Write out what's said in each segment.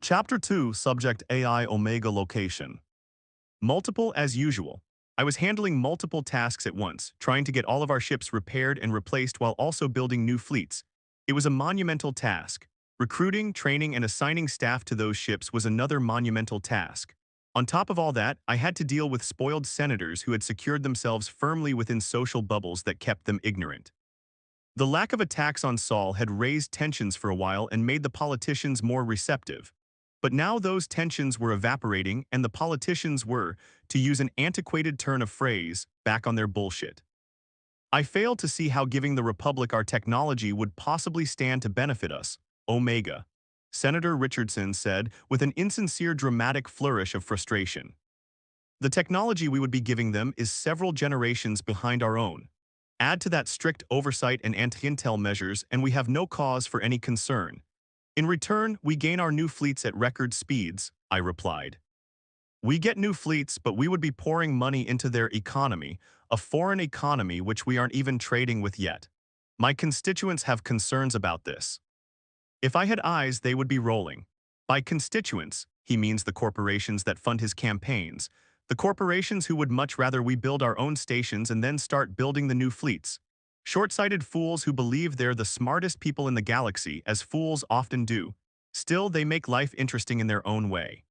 Chapter 2, Subject AI Omega Location. Multiple as usual. I was handling multiple tasks at once, trying to get all of our ships repaired and replaced while also building new fleets. It was a monumental task. Recruiting, training, and assigning staff to those ships was another monumental task. On top of all that, I had to deal with spoiled senators who had secured themselves firmly within social bubbles that kept them ignorant. The lack of attacks on Saul had raised tensions for a while and made the politicians more receptive. But now those tensions were evaporating and the politicians were, to use an antiquated turn of phrase, back on their bullshit. I failed to see how giving the Republic our technology would possibly stand to benefit us, Omega, Senator Richardson said with an insincere dramatic flourish of frustration. The technology we would be giving them is several generations behind our own. Add to that strict oversight and anti-intel measures and we have no cause for any concern. In return, we gain our new fleets at record speeds, I replied. We get new fleets, but we would be pouring money into their economy, a foreign economy which we aren't even trading with yet. My constituents have concerns about this. If I had eyes, they would be rolling. By constituents, he means the corporations that fund his campaigns, the corporations who would much rather we build our own stations and then start building the new fleets. Short-sighted fools who believe they're the smartest people in the galaxy, as fools often do. Still, they make life interesting in their own way.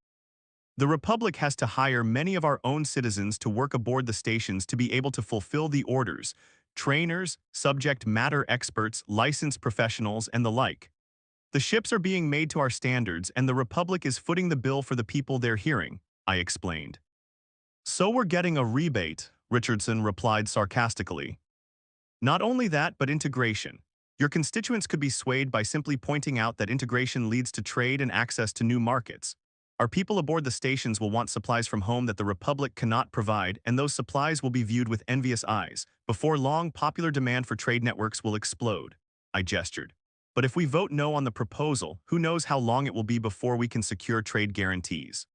The Republic has to hire many of our own citizens to work aboard the stations to be able to fulfill the orders, trainers, subject matter experts, licensed professionals, and the like. The ships are being made to our standards and the Republic is footing the bill for the people they're hearing, I explained. So we're getting a rebate, Richardson replied sarcastically. Not only that, but integration. Your constituents could be swayed by simply pointing out that integration leads to trade and access to new markets. Our people aboard the stations will want supplies from home that the Republic cannot provide, and those supplies will be viewed with envious eyes. Before long, popular demand for trade networks will explode. I gestured. But if we vote no on the proposal, who knows how long it will be before we can secure trade guarantees.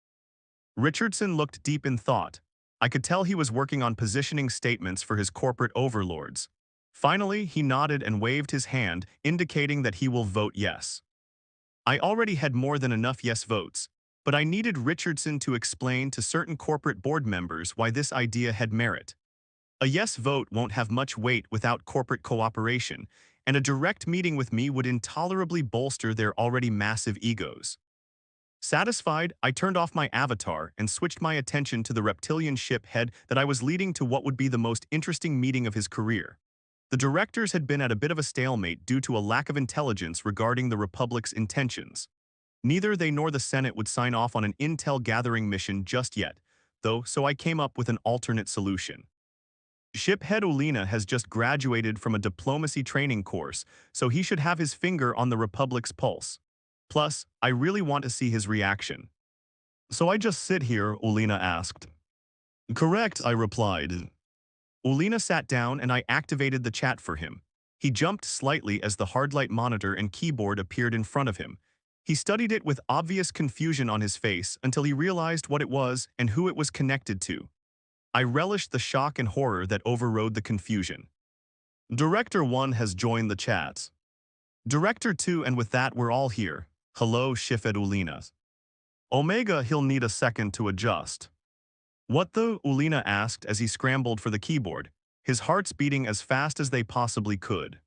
Richardson looked deep in thought. I could tell he was working on positioning statements for his corporate overlords. Finally, he nodded and waved his hand, indicating that he will vote yes. I already had more than enough yes votes, but I needed Richardson to explain to certain corporate board members why this idea had merit. A yes vote won't have much weight without corporate cooperation, and a direct meeting with me would intolerably bolster their already massive egos. Satisfied, I turned off my avatar and switched my attention to the reptilian ship head that I was leading to what would be the most interesting meeting of his career. The directors had been at a bit of a stalemate due to a lack of intelligence regarding the Republic's intentions. Neither they nor the Senate would sign off on an intel-gathering mission just yet, though, so I came up with an alternate solution. Shiphead Ulina has just graduated from a diplomacy training course, so he should have his finger on the Republic's pulse. Plus, I really want to see his reaction. So I just sit here, Ulina asked. Correct, I replied. Ulina sat down and I activated the chat for him. He jumped slightly as the hardlight monitor and keyboard appeared in front of him. He studied it with obvious confusion on his face until he realized what it was and who it was connected to. I relished the shock and horror that overrode the confusion. Director 1 has joined the chat. Director 2, and with that we're all here. Hello, Shifed Ulina. Omega, he'll need a second to adjust. What the? Ulina asked as he scrambled for the keyboard, his hearts beating as fast as they possibly could.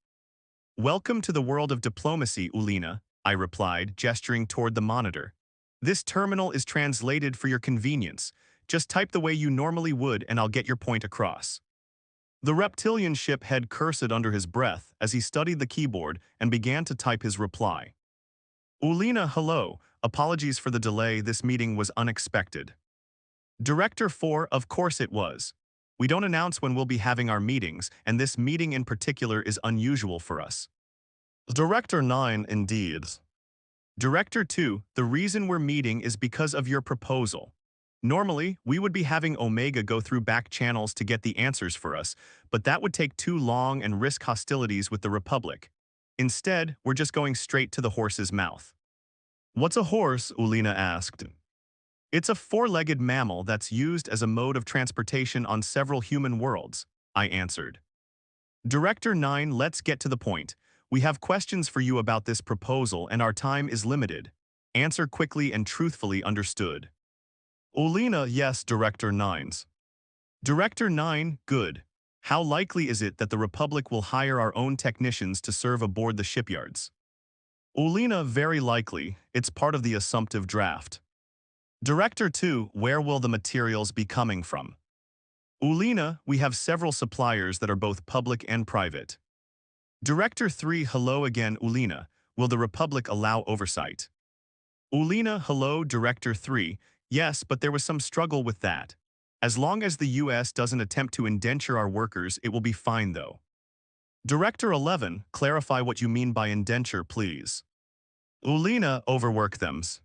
Welcome to the world of diplomacy, Ulina, I replied, gesturing toward the monitor. This terminal is translated for your convenience. Just type the way you normally would and I'll get your point across. The reptilian ship head cursed under his breath as he studied the keyboard and began to type his reply. Ulina, hello. Apologies for the delay, this meeting was unexpected. Director 4, of course it was. We don't announce when we'll be having our meetings, and this meeting in particular is unusual for us. Director 9, indeed. Director 2, the reason we're meeting is because of your proposal. Normally, we would be having Omega go through back channels to get the answers for us, but that would take too long and risk hostilities with the Republic. Instead, we're just going straight to the horse's mouth. What's a horse? Ulina asked. It's a four-legged mammal that's used as a mode of transportation on several human worlds, I answered. Director 9, let's get to the point. We have questions for you about this proposal and our time is limited. Answer quickly and truthfully understood. Olina, yes, Director 9s. Director 9, good. How likely is it that the Republic will hire our own technicians to serve aboard the shipyards? Olina, very likely. It's part of the assumptive draft. Director 2, where will the materials be coming from? Olina, we have several suppliers that are both public and private. Director 3, hello again, Olina. Will the Republic allow oversight? Olina, hello, Director 3. Yes, but there was some struggle with that. As long as the US doesn't attempt to indenture our workers, it will be fine though. Director 11, clarify what you mean by indenture, please. Olina, overwork thems.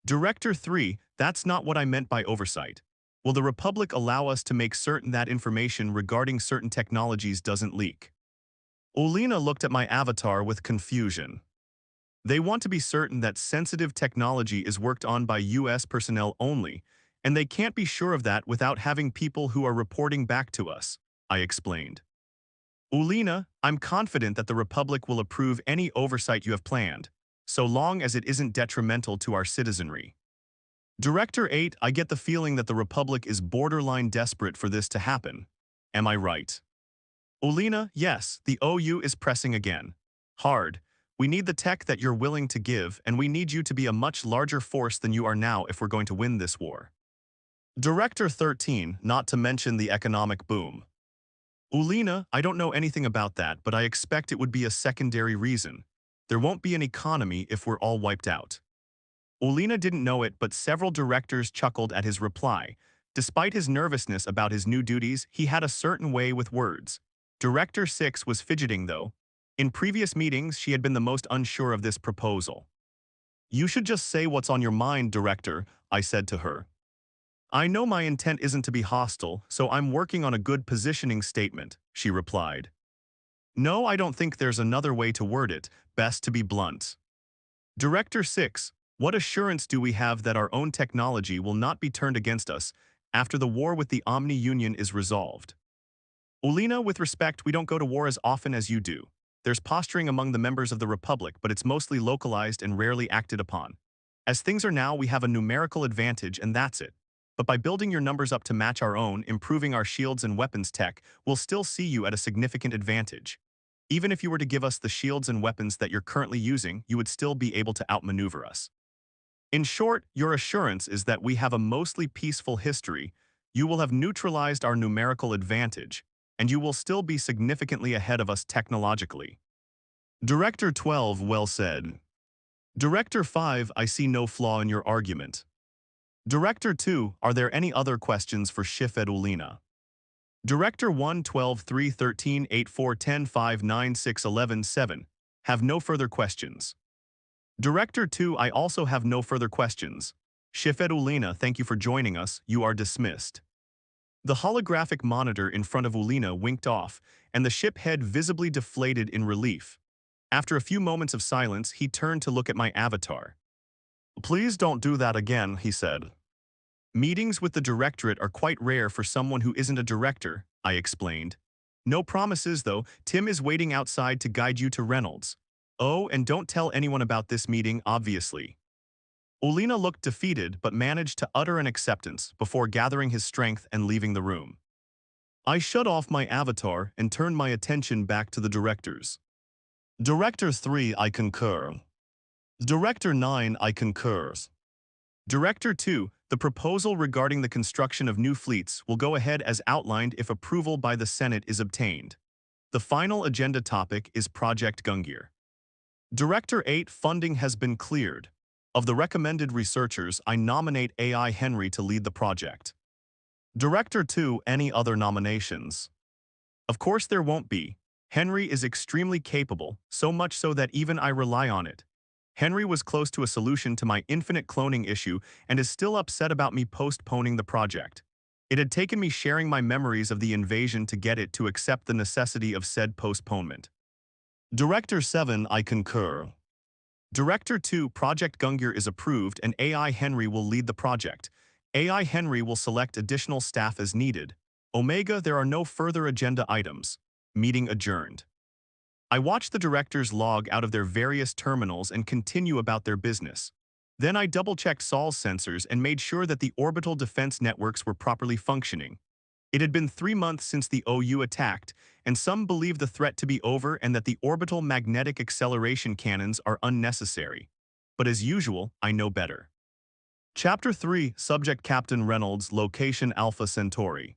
Director 3, that's not what I meant by oversight. Will the Republic allow us to make certain that information regarding certain technologies doesn't leak? Olina looked at my avatar with confusion. They want to be certain that sensitive technology is worked on by US personnel only, and they can't be sure of that without having people who are reporting back to us, I explained. Olina, I'm confident that the Republic will approve any oversight you have planned, so long as it isn't detrimental to our citizenry. Director 8, I get the feeling that the Republic is borderline desperate for this to happen. Am I right? Olina, yes, the OU is pressing again. Hard. We need the tech that you're willing to give, and we need you to be a much larger force than you are now if we're going to win this war. Director 13, not to mention the economic boom. Olina, I don't know anything about that, but I expect it would be a secondary reason. There won't be an economy if we're all wiped out. Olina didn't know it, but several directors chuckled at his reply. Despite his nervousness about his new duties, he had a certain way with words. Director 6 was fidgeting, though. In previous meetings, she had been the most unsure of this proposal. You should just say what's on your mind, Director, I said to her. I know my intent isn't to be hostile, so I'm working on a good positioning statement, she replied. No, I don't think there's another way to word it, best to be blunt. Director 6, what assurance do we have that our own technology will not be turned against us after the war with the Omni-Union is resolved? Olina, with respect, we don't go to war as often as you do. There's posturing among the members of the Republic, but it's mostly localized and rarely acted upon. As things are now, we have a numerical advantage, and that's it. But by building your numbers up to match our own, improving our shields and weapons tech, we'll still see you at a significant advantage. Even if you were to give us the shields and weapons that you're currently using, you would still be able to outmaneuver us. In short, your assurance is that we have a mostly peaceful history, you will have neutralized our numerical advantage, and you will still be significantly ahead of us technologically. Director 12, well said. Director 5, I see no flaw in your argument. Director 2, are there any other questions for Shifed Olina? Director 1, 12, 3, 13, 8, 4, 10, 5, 9, 6, 11, 7, have no further questions. Director 2, I also have no further questions. Shifed Olina, thank you for joining us, you are dismissed. The holographic monitor in front of Olina winked off, and the ship head visibly deflated in relief. After a few moments of silence, he turned to look at my avatar. Please don't do that again, he said. Meetings with the directorate are quite rare for someone who isn't a director, I explained. No promises, though. Tim is waiting outside to guide you to Reynolds. Oh, and don't tell anyone about this meeting, obviously. Olina looked defeated but managed to utter an acceptance before gathering his strength and leaving the room. I shut off my avatar and turned my attention back to the directors. Director 3, I concur. Director 9, I concur. Director 2, the proposal regarding the construction of new fleets will go ahead as outlined if approval by the Senate is obtained. The final agenda topic is Project Gungear. Director 8, funding has been cleared. Of the recommended researchers, I nominate AI Henry to lead the project. Director 2, any other nominations? Of course there won't be. Henry is extremely capable, so much so that even I rely on it. Henry was close to a solution to my infinite cloning issue and is still upset about me postponing the project. It had taken me sharing my memories of the invasion to get it to accept the necessity of said postponement. Director 7, I concur. Director 2, Project Gungear is approved and AI Henry will lead the project. AI Henry will select additional staff as needed. Omega, there are no further agenda items. Meeting adjourned. I watched the directors log out of their various terminals and continue about their business. Then I double-checked Sol's sensors and made sure that the orbital defense networks were properly functioning. It had been 3 months since the OU attacked, and some believe the threat to be over and that the orbital magnetic acceleration cannons are unnecessary. But as usual, I know better. Chapter 3, Subject Captain Reynolds, Location Alpha Centauri.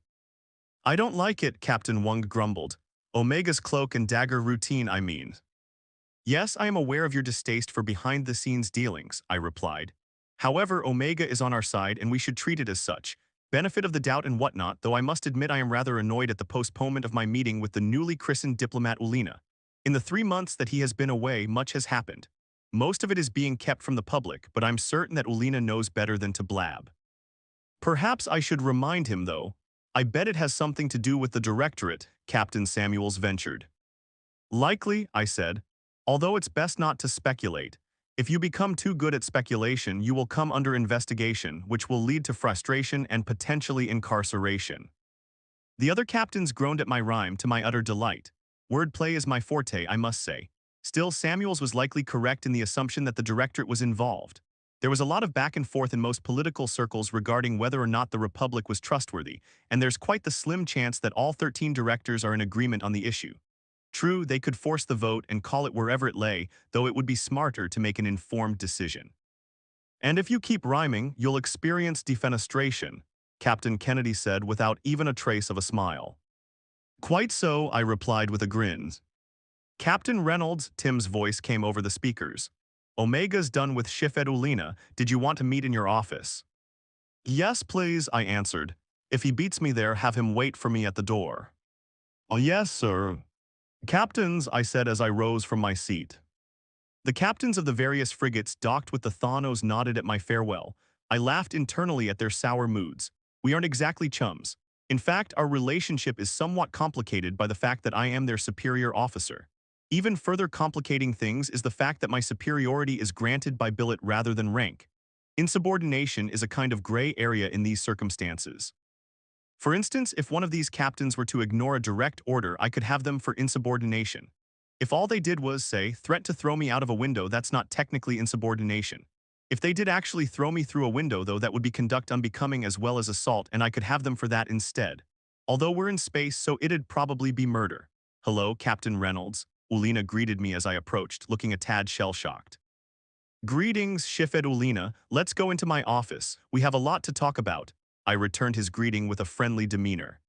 I don't like it, Captain Wung grumbled. Omega's cloak and dagger routine, I mean. Yes, I am aware of your distaste for behind-the-scenes dealings, I replied. However, Omega is on our side and we should treat it as such. Benefit of the doubt and whatnot, though I must admit I am rather annoyed at the postponement of my meeting with the newly christened diplomat Ulina. In the 3 months that he has been away, much has happened. Most of it is being kept from the public, but I'm certain that Ulina knows better than to blab. Perhaps I should remind him, though. I bet it has something to do with the Directorate, Captain Samuels ventured. Likely, I said, although it's best not to speculate. If you become too good at speculation, you will come under investigation, which will lead to frustration and potentially incarceration. The other captains groaned at my rhyme to my utter delight. Wordplay is my forte, I must say. Still, Samuels was likely correct in the assumption that the Directorate was involved. There was a lot of back and forth in most political circles regarding whether or not the Republic was trustworthy, and there's quite the slim chance that all 13 directors are in agreement on the issue. True, they could force the vote and call it wherever it lay, though it would be smarter to make an informed decision. And if you keep rhyming, you'll experience defenestration, Captain Kennedy said without even a trace of a smile. Quite so, I replied with a grin. Captain Reynolds, Tim's voice came over the speakers. Omega's done with Shifed Ulina. Did you want to meet in your office? Yes, please, I answered. If he beats me there, have him wait for me at the door. Oh, yes, sir. Captains, I said as I rose from my seat. The captains of the various frigates docked with the Thanos nodded at my farewell. I laughed internally at their sour moods. We aren't exactly chums. In fact, our relationship is somewhat complicated by the fact that I am their superior officer. Even further complicating things is the fact that my superiority is granted by billet rather than rank. Insubordination is a kind of gray area in these circumstances. For instance, if one of these captains were to ignore a direct order, I could have them for insubordination. If all they did was, say, threat to throw me out of a window, that's not technically insubordination. If they did actually throw me through a window, though, that would be conduct unbecoming as well as assault, and I could have them for that instead. Although we're in space, so it'd probably be murder. Hello, Captain Reynolds. Ulina greeted me as I approached, looking a tad shell-shocked. Greetings, Shifed Ulina. Let's go into my office. We have a lot to talk about. I returned his greeting with a friendly demeanor.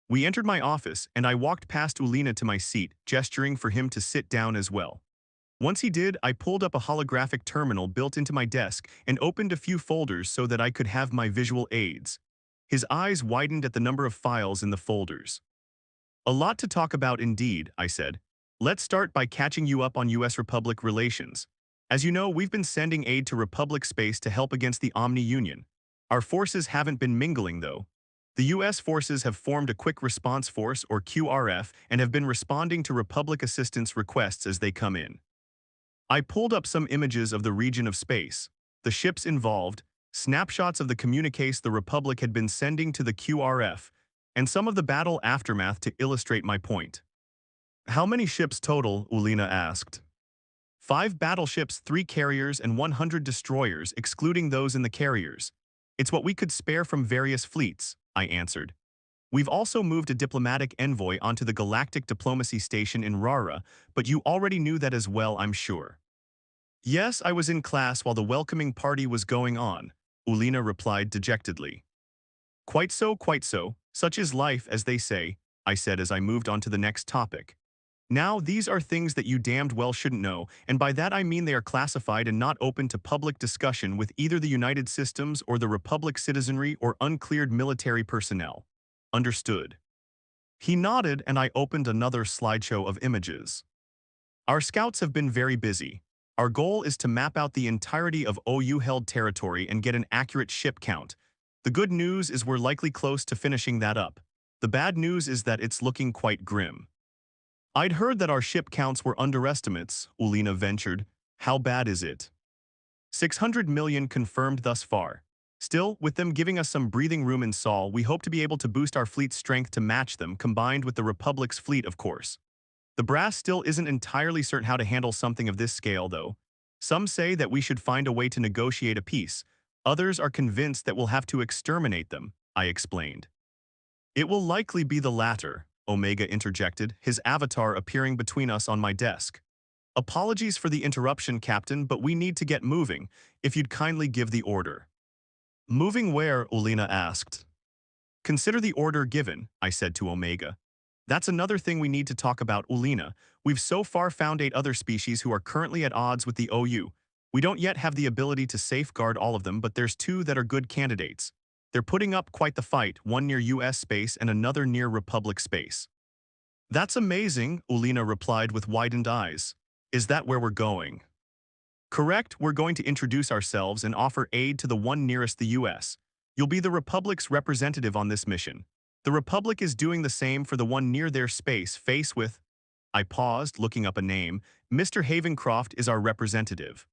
We entered my office, and I walked past Ulina to my seat, gesturing for him to sit down as well. Once he did, I pulled up a holographic terminal built into my desk and opened a few folders so that I could have my visual aids. His eyes widened at the number of files in the folders. A lot to talk about indeed, I said. Let's start by catching you up on U.S. Republic relations. As you know, we've been sending aid to Republic space to help against the Omni Union. Our forces haven't been mingling, though. The U.S. forces have formed a Quick Response Force, or QRF, and have been responding to Republic assistance requests as they come in. I pulled up some images of the region of space, the ships involved, snapshots of the communiques the Republic had been sending to the QRF, and some of the battle aftermath to illustrate my point. How many ships total? Ulina asked. 5 battleships, 3 carriers, and 100 destroyers, excluding those in the carriers. It's what we could spare from various fleets, I answered. We've also moved a diplomatic envoy onto the Galactic Diplomacy Station in Rara, but you already knew that as well, I'm sure. Yes, I was in class while the welcoming party was going on, Ulina replied dejectedly. Quite so, quite so. Such is life, as they say, I said as I moved on to the next topic. Now, these are things that you damned well shouldn't know, and by that I mean they are classified and not open to public discussion with either the United Systems or the Republic citizenry or uncleared military personnel. Understood. He nodded and I opened another slideshow of images. Our scouts have been very busy. Our goal is to map out the entirety of OU-held territory and get an accurate ship count. The good news is we're likely close to finishing that up. The bad news is that it's looking quite grim. I'd heard that our ship counts were underestimates, Ulina ventured. How bad is it? 600 million confirmed thus far. Still, with them giving us some breathing room in Sol, we hope to be able to boost our fleet's strength to match them, combined with the Republic's fleet, of course. The brass still isn't entirely certain how to handle something of this scale, though. Some say that we should find a way to negotiate a peace. Others are convinced that we'll have to exterminate them, I explained. It will likely be the latter, Omega interjected, his avatar appearing between us on my desk. Apologies for the interruption, Captain, but we need to get moving, if you'd kindly give the order. Moving where? Ulina asked. Consider the order given, I said to Omega. That's another thing we need to talk about, Ulina. We've so far found 8 other species who are currently at odds with the OU. We don't yet have the ability to safeguard all of them, but there's 2 that are good candidates. They're putting up quite the fight, one near US space and another near Republic space. That's amazing, Ulina replied with widened eyes. Is that where we're going? Correct, we're going to introduce ourselves and offer aid to the one nearest the US. You'll be the Republic's representative on this mission. The Republic is doing the same for the one near their space, face with... I paused, looking up a name. Mr. Havencroft is our representative.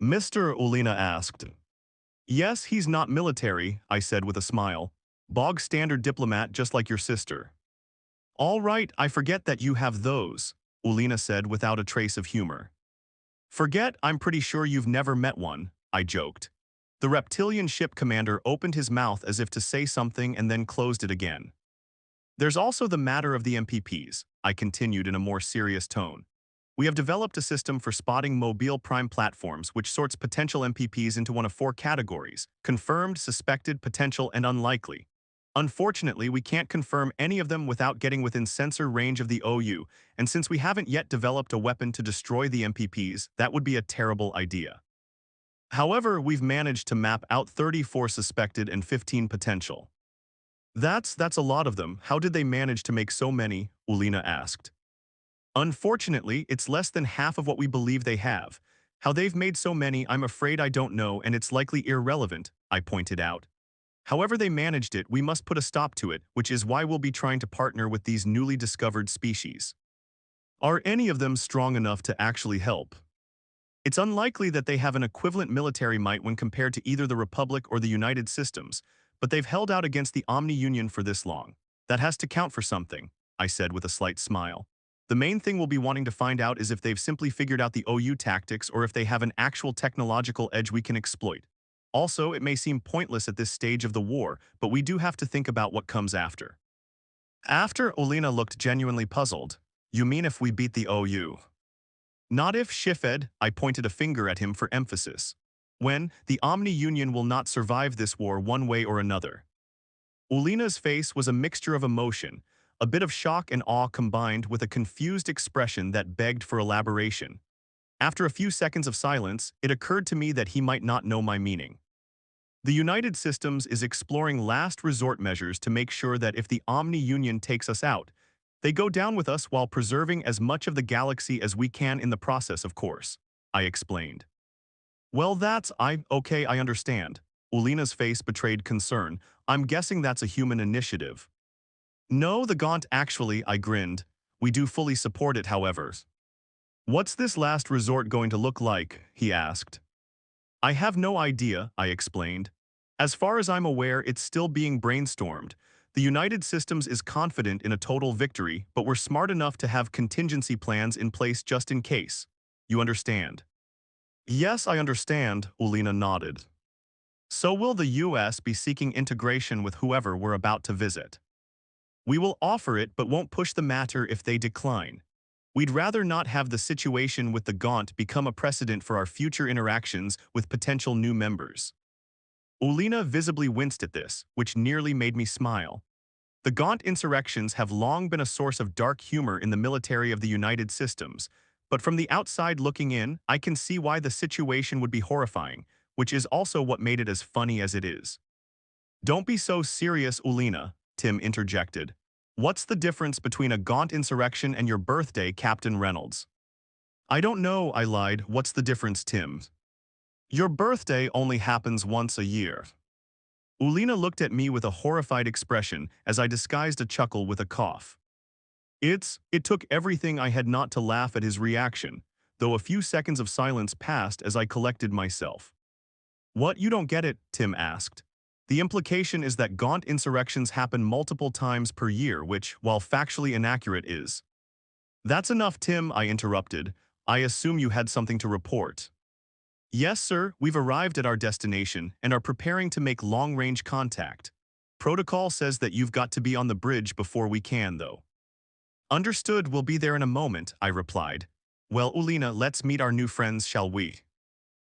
Mr. Ulina asked. Yes, he's not military, I said with a smile. Bog standard diplomat just like your sister. All right, I forget that you have those, Ulina said without a trace of humor. Forget, I'm pretty sure you've never met one, I joked. The reptilian ship commander opened his mouth as if to say something and then closed it again. There's also the matter of the MPPs, I continued in a more serious tone. We have developed a system for spotting mobile prime platforms which sorts potential MPPs into one of 4 categories: confirmed, suspected, potential, and unlikely. Unfortunately, we can't confirm any of them without getting within sensor range of the OU, and since we haven't yet developed a weapon to destroy the MPPs, that would be a terrible idea. However, we've managed to map out 34 suspected and 15 potential. That's a lot of them. How did they manage to make so many? Ulina asked. Unfortunately, it's less than half of what we believe they have. How they've made so many, I'm afraid I don't know, and it's likely irrelevant, I pointed out. However they managed it, we must put a stop to it, which is why we'll be trying to partner with these newly discovered species. Are any of them strong enough to actually help? It's unlikely that they have an equivalent military might when compared to either the Republic or the United Systems, but they've held out against the Omni-Union for this long. That has to count for something, I said with a slight smile. The main thing we'll be wanting to find out is if they've simply figured out the OU tactics or if they have an actual technological edge we can exploit. Also, it may seem pointless at this stage of the war, but we do have to think about what comes after. After, Ulina looked genuinely puzzled. You mean if we beat the OU? Not if, Shifed, I pointed a finger at him for emphasis. When, the Omni-Union will not survive this war one way or another. Ulina's face was a mixture of emotion, a bit of shock and awe combined with a confused expression that begged for elaboration. After a few seconds of silence, it occurred to me that he might not know my meaning. The United Systems is exploring last resort measures to make sure that if the Omni-Union takes us out, they go down with us while preserving as much of the galaxy as we can in the process, of course, I explained. Well, okay, I understand. Ulina's face betrayed concern. I'm guessing that's a human initiative. No, the Gaunt actually, I grinned. We do fully support it, however. What's this last resort going to look like? He asked. I have no idea, I explained. As far as I'm aware, it's still being brainstormed. The United Systems is confident in a total victory, but we're smart enough to have contingency plans in place just in case. You understand? Yes, I understand, Ulina nodded. So will the US be seeking integration with whoever we're about to visit? We will offer it but won't push the matter if they decline. We'd rather not have the situation with the Gaunt become a precedent for our future interactions with potential new members. Ulina visibly winced at this, which nearly made me smile. The Gaunt insurrections have long been a source of dark humor in the military of the United Systems, but from the outside looking in, I can see why the situation would be horrifying, which is also what made it as funny as it is. Don't be so serious, Ulina, Tim interjected. What's the difference between a Gaunt insurrection and your birthday, Captain Reynolds? I don't know, I lied. What's the difference, Tim? Your birthday only happens once a year. Ulina looked at me with a horrified expression as I disguised a chuckle with a cough. It took everything I had not to laugh at his reaction, though a few seconds of silence passed as I collected myself. What, you don't get it? Tim asked. The implication is that Gaunt insurrections happen multiple times per year, which, while factually inaccurate, is. That's enough, Tim, I interrupted. I assume you had something to report. Yes, sir, we've arrived at our destination and are preparing to make long-range contact. Protocol says that you've got to be on the bridge before we can, though. Understood, we'll be there in a moment, I replied. Well, Ulina, let's meet our new friends, shall we?